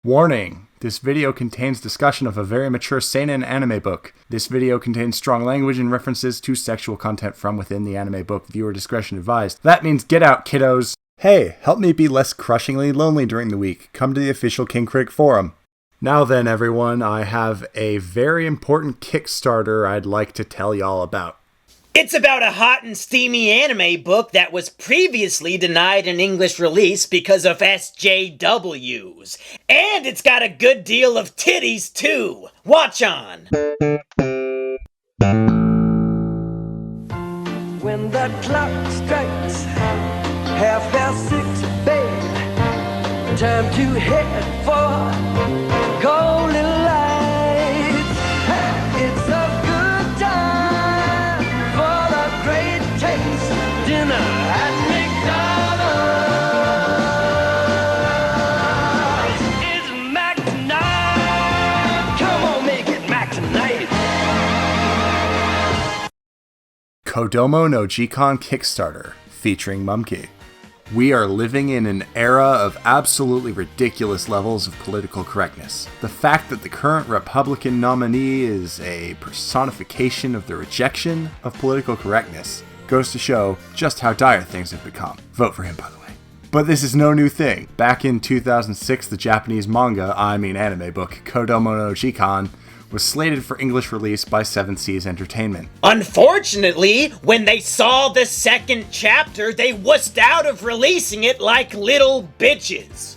Warning! This video contains discussion of a very mature seinen anime book. This video contains strong language and references to sexual content from within the anime book. Viewer discretion advised. That means get out, kiddos! Hey, help me be less crushingly lonely during the week. Come to the official King Critic Forum. Now then, everyone, I have a very important Kickstarter I'd like to tell y'all about. It's about a hot and steamy anime book that was previously denied an English release because of SJWs. And it's got a good deal of titties, too. Watch on! When the clock strikes 6:30, babe, time to head for golden lights. It's a good time for the great taste dinner at McDonald's. It's Mac tonight. Come on, make it Mac tonight. Kodomo no Jikan Kickstarter, featuring Mumkey. We are living in an era of absolutely ridiculous levels of political correctness. The fact that the current Republican nominee is a personification of the rejection of political correctness goes to show just how dire things have become. Vote for him, by the way. But this is no new thing. Back in 2006, the Japanese anime book, Kodomo no Jikan, was slated for English release by Seven Seas Entertainment. Unfortunately, when they saw the second chapter, they wussed out of releasing it like little bitches.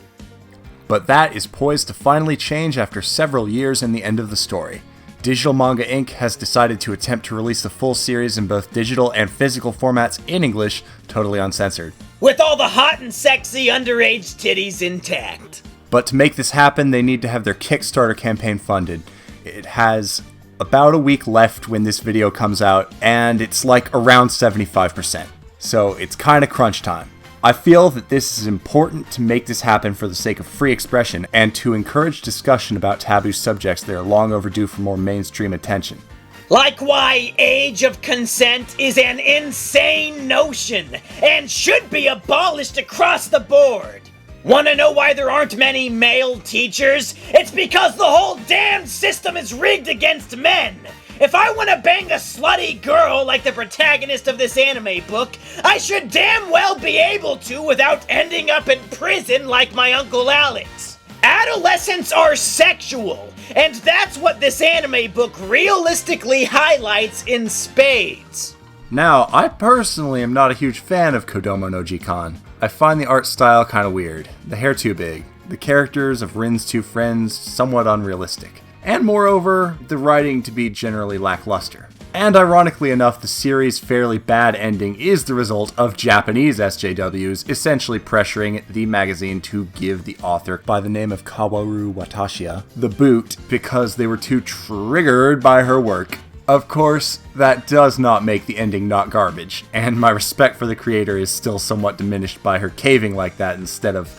But that is poised to finally change after several years and the end of the story. Digital Manga Inc. has decided to attempt to release the full series in both digital and physical formats in English, totally uncensored. With all the hot and sexy underage titties intact. But to make this happen, they need to have their Kickstarter campaign funded. It has about a week left when this video comes out, and it's like around 75%. So it's kind of crunch time. I feel that this is important to make this happen for the sake of free expression and to encourage discussion about taboo subjects that are long overdue for more mainstream attention. Like why age of consent is an insane notion and should be abolished across the board. Wanna know why there aren't many male teachers? It's because the whole damn system is rigged against men! If I wanna bang a slutty girl like the protagonist of this anime book, I should damn well be able to without ending up in prison like my Uncle Alex. Adolescents are sexual, and that's what this anime book realistically highlights in spades. Now, I personally am not a huge fan of Kodomo no Jikan. I find the art style kind of weird, the hair too big, the characters of Rin's two friends somewhat unrealistic, and moreover, the writing to be generally lackluster. And ironically enough, the series' fairly bad ending is the result of Japanese SJWs essentially pressuring the magazine to give the author, by the name of Kaworu Watashiya, the boot because they were too triggered by her work. Of course, that does not make the ending not garbage, and my respect for the creator is still somewhat diminished by her caving like that instead of,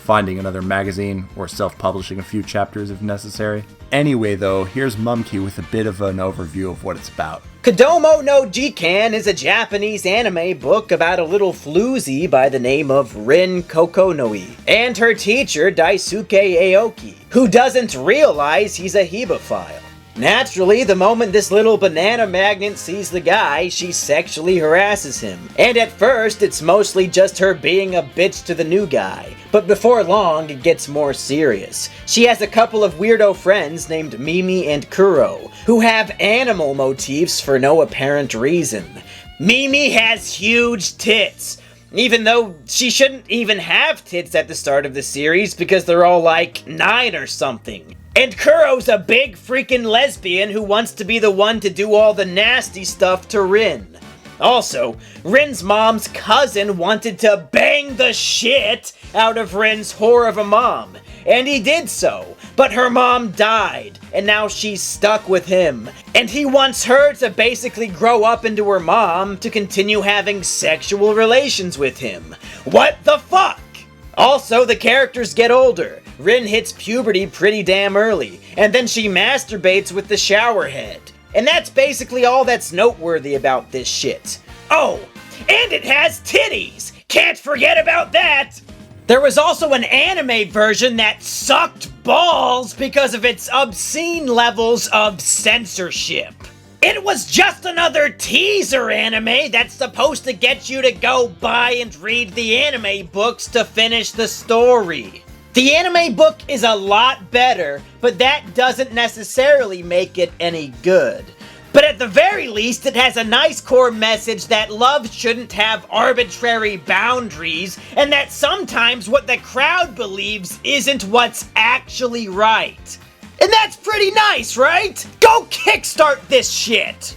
finding another magazine or self-publishing a few chapters if necessary. Anyway though, here's Mumkey with a bit of an overview of what it's about. Kodomo no Jikan is a Japanese anime book about a little floozy by the name of Rin Kokonoi and her teacher Daisuke Aoki, who doesn't realize he's a hebephile. Naturally, the moment this little banana magnet sees the guy, she sexually harasses him. And at first, it's mostly just her being a bitch to the new guy. But before long, it gets more serious. She has a couple of weirdo friends named Mimi and Kuro, who have animal motifs for no apparent reason. Mimi has huge tits, even though she shouldn't even have tits at the start of the series because they're all like 9 or something. And Kuro's a big freaking lesbian who wants to be the one to do all the nasty stuff to Rin. Also, Rin's mom's cousin wanted to bang the shit out of Rin's whore of a mom, and he did so, but her mom died, and now she's stuck with him, and he wants her to basically grow up into her mom to continue having sexual relations with him. What the fuck? Also, the characters get older. Rin hits puberty pretty damn early, and then she masturbates with the shower head. And that's basically all that's noteworthy about this shit. Oh, and it has titties! Can't forget about that! There was also an anime version that sucked balls because of its obscene levels of censorship. It was just another teaser anime that's supposed to get you to go buy and read the anime books to finish the story. The anime book is a lot better, but that doesn't necessarily make it any good. But at the very least, it has a nice core message that love shouldn't have arbitrary boundaries, and that sometimes what the crowd believes isn't what's actually right. And that's pretty nice, right? Go kickstart this shit!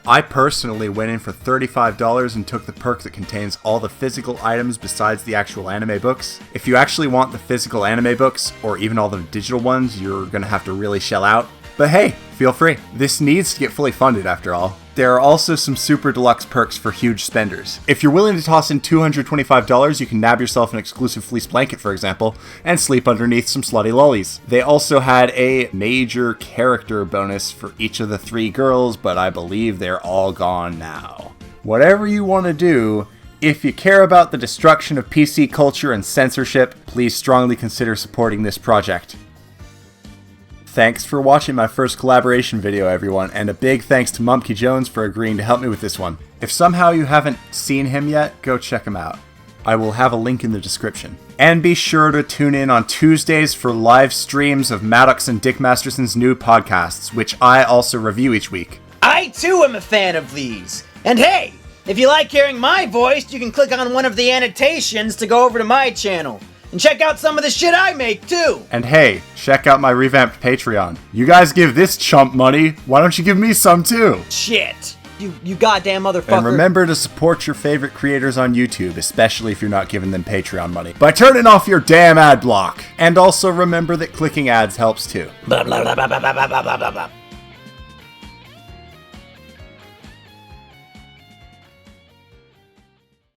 I personally went in for $35 and took the perk that contains all the physical items besides the actual anime books. If you actually want the physical anime books, or even all the digital ones, you're gonna have to really shell out. But hey, feel free. This needs to get fully funded after all. There are also some super deluxe perks for huge spenders. If you're willing to toss in $225, you can nab yourself an exclusive fleece blanket, for example, and sleep underneath some slutty lollies. They also had a major character bonus for each of the 3 girls, but I believe they're all gone now. Whatever you want to do, if you care about the destruction of PC culture and censorship, please strongly consider supporting this project. Thanks for watching my first collaboration video, everyone, and a big thanks to Mumpky Jones for agreeing to help me with this one. If somehow you haven't seen him yet, go check him out. I will have a link in the description. And be sure to tune in on Tuesdays for live streams of Maddox and Dick Masterson's new podcasts, which I also review each week. I too am a fan of these. And hey, if you like hearing my voice, you can click on one of the annotations to go over to my channel. And check out some of the shit I make, too! And hey, check out my revamped Patreon. You guys give this chump money, why don't you give me some too? Shit! You goddamn motherfucker. And remember to support your favorite creators on YouTube, especially if you're not giving them Patreon money, by turning off your damn ad block. And also remember that clicking ads helps too. Blah, blah, blah, blah, blah, blah, blah, blah, blah.